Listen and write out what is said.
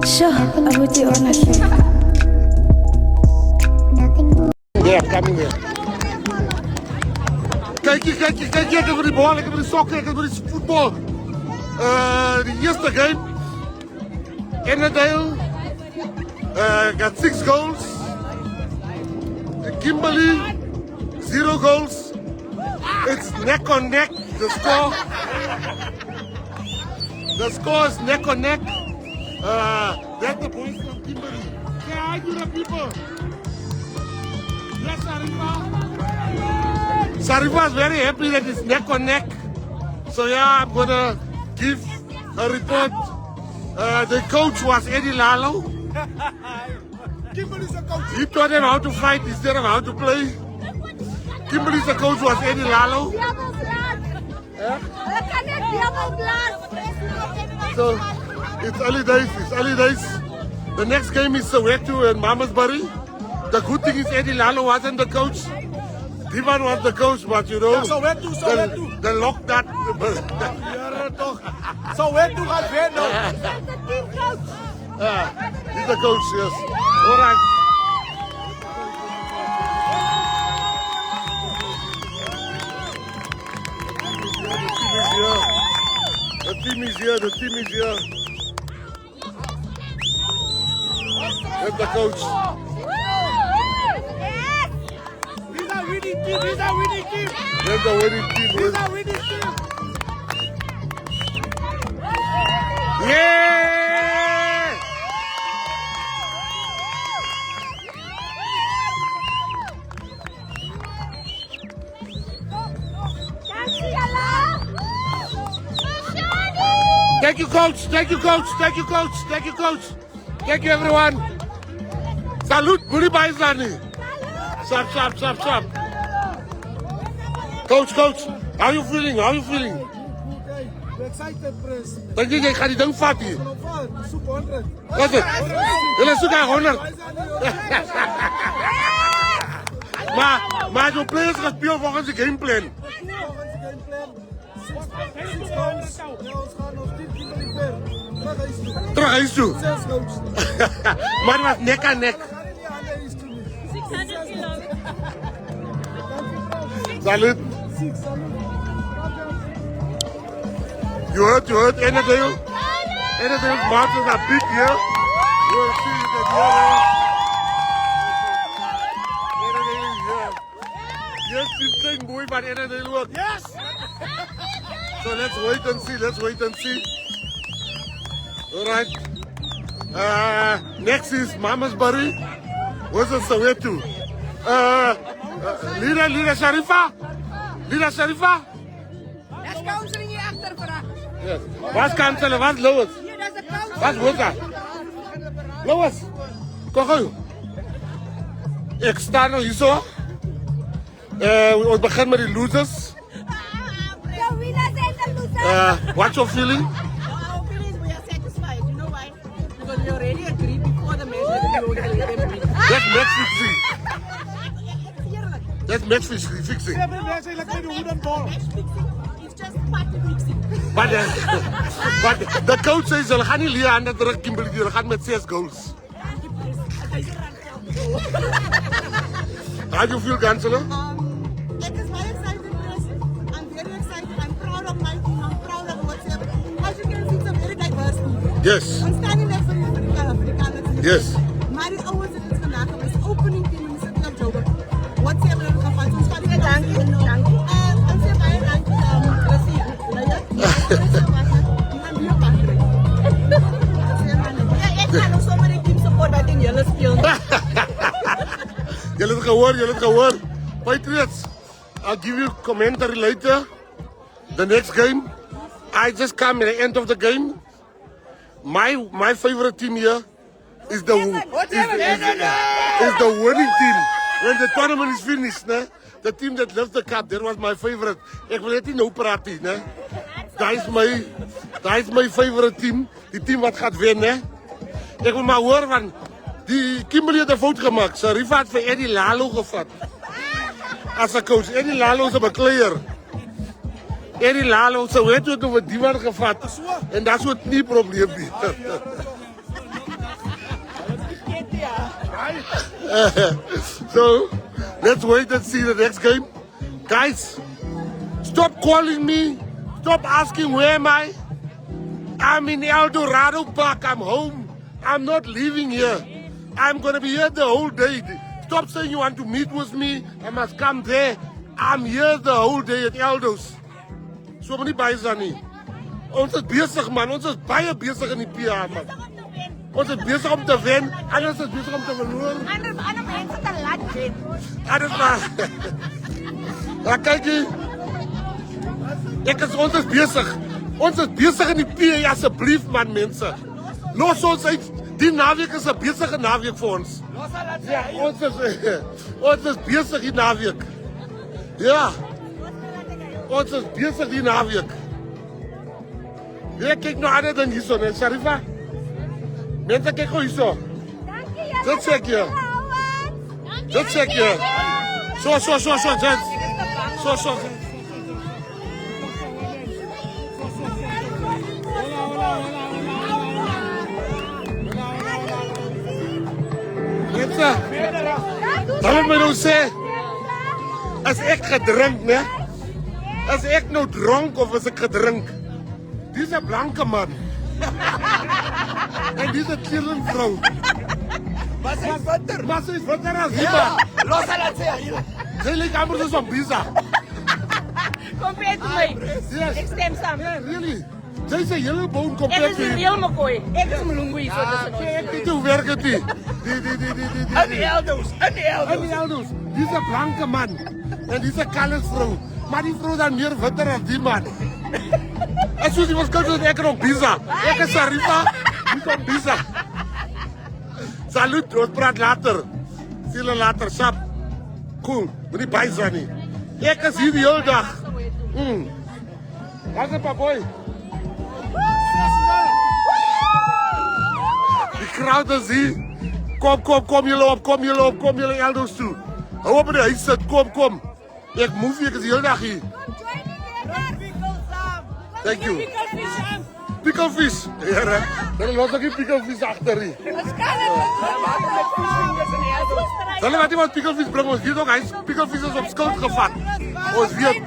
Sure, I would do honestly. Yeah, coming there. Kijk je over die bal, ik heb die sokken, ik heb die voetbal. The eerste game, Ennerdale got 6 goals. Kimberley, 0 goals. It's neck on neck, the score. The score is neck on neck. That's the boys from Kimberley. Say hi to the people. Yes, Sarifa. Sarifa is very happy that it's neck on neck. So yeah, I'm gonna give a report. The coach was Eddie Lalo. Kimberly's a coach. He taught them how to fight instead of how to play. Kimberly's the coach was Eddie Lalo. So it's early days. The next game is Soweto and Mamasbury. The good thing is Eddie Lalo wasn't the coach. Divan was the coach, but you know, Soweto. they locked that. Ja, toch. Soweto gaat winnen. He's the coach, yes. All right. The team is here. That's the coach. These are winning team. That's the winning team. Yeah! Thank you, coach. Thank you, everyone. Salute, Guri Baizani. Sharp. Coach, how you feeling? We're excited, Prince. Dink jy gaan die ding vat hier? Soek 100. Wat is dit? Julle soek hy 100. Maar jou players gespeel volgens die gameplan. Ons gaan nog 10 Kimberly ver. Terug huis toe. 6 goals. Maar het was nek aan nek. 600 kilo. Salut. You heard Ennerdale? Ennerdale's marches are big here. You will see it at the other. Ennerdale is here. Yes, it's playing boy, but Ennerdale work. Yes! So let's wait and see. All right. Next is Mamasbury versus Soweto. Leader Sharifa. That's counseling hier achter, vraag. Yes. Wat kanselen? Wat Lois? Hier, dat is de counseling. Wat wordt dat? Lois, kom gauw. Ik sta nog hier zo. We beginnen met de losers. The winners and the losers. What's your feeling? Our feelings, we are satisfied. You know why? Because we already agreed before the match that we were going to let them win. That's match fixing. That's match fixing. Every match is like a wooden ball. Match fixing is just party fixing. But the coach says, we gaan nie leer aan dat terug Kimberley, we gaan met 6 goals. How do you feel, Chancellor? It is very exciting, Chris. I'm very excited. I'm proud of my team. I'm proud of what's happening. As you can see, it's a very diverse team. Yes. I'm standing next to the Afrikaners. Yes. Maar die ouwens in het vandaag is opening team in de city of Joburg. Wat ze hebben er gehad. Ons van die dankie. En ze bij een Brazil. Ik ga nog zomaar een team support dat in jullie spelen. Jullie het gehoord. Patriots, I'll give you commentary later. The next game. I just come at the end of the game. My favorite team here is the winning team. When the tournament is finished, né? The team that lifts the cup, that was my favorite. Ik wil net nie nou praat nie, né? That is my favorite team. Die team wat gaat wen, né? Ek wil maar hoor van die Kimberley het 'n fout gemaak. Sharifa het vir Eddie Lalo gevat. As 'n coach, Eddie Lalo is 'n bekleier. Eddie Lalo se weet hoe dit oor die man gevat. En dat is wat nie probleem nie. So, let's wait and see the next game. Guys, stop calling me. Stop asking where am I. I'm in El Dorado Park. I'm home. I'm not leaving here. I'm going to be here the whole day. Stop saying you want to meet with me. I must come there. I'm here the whole day at Eldo's. So many buys aan nie. Ons is besig man. Ons is baie besig in die PA man. Ons is besig om te wen. Anders is besig om te verloor. Ander mense te laat wen. Anders maar. Ja, kyk jy. Ons is besig. Ons is besig in die PA asseblief man mense. Los ons uit. Die naweek is 'n besige naweek vir ons. Ja, ons is besig die naweek. Ja. Ons is besig die naweek. Ja, kyk nou ander dan hierso, né, Sharifa? Mense kyk gou hierso. Dankie julle. Dit sê ek jou. Dit sê ek jou. So, just. So. Mense, dan moet ons sê, as ek gedrink, né? As ek nou dronk of as ek gedrink? Dis 'n blanke man. En dis 'n chillen vrou. Maar sy is bitter. Maar sy is bitter as iemand. Los haar laat sê hier. Sy lyk amper soos 'n pizza. Compared to my. Yes. Ek stem saam. Yeah, really. Sy is 'n hele bone Ek complex. is die real McCoy. Ek is Mlungu hier so dis Ek weet hoe werk dit nie. In die Eldo's. En die Eldo's. Dis 'n blanke man. En dis 'n kalles vrou. Maar die vrou dan meer witter as die man. En soos die was koud ek nog pizza. Ek is Sharifa. Dis op pizza. Salut, ons praat later. Sien julle later, sap. Cool, moenie bysa nie. Ek is hier die hele dag. Daar's 'n papoy. Die crowd is hier. Kom julle Eldo's toe. Hou op in die huis sit, kom. Ek move, ek is die hele dag hier. Thank you. Pickelvis. Ja, dan los ek die pickelvis agter hier. Hulle wat iemand pickelvis bring, ons weet ook hy's pickelvis is op skuld gevat. Ons weet.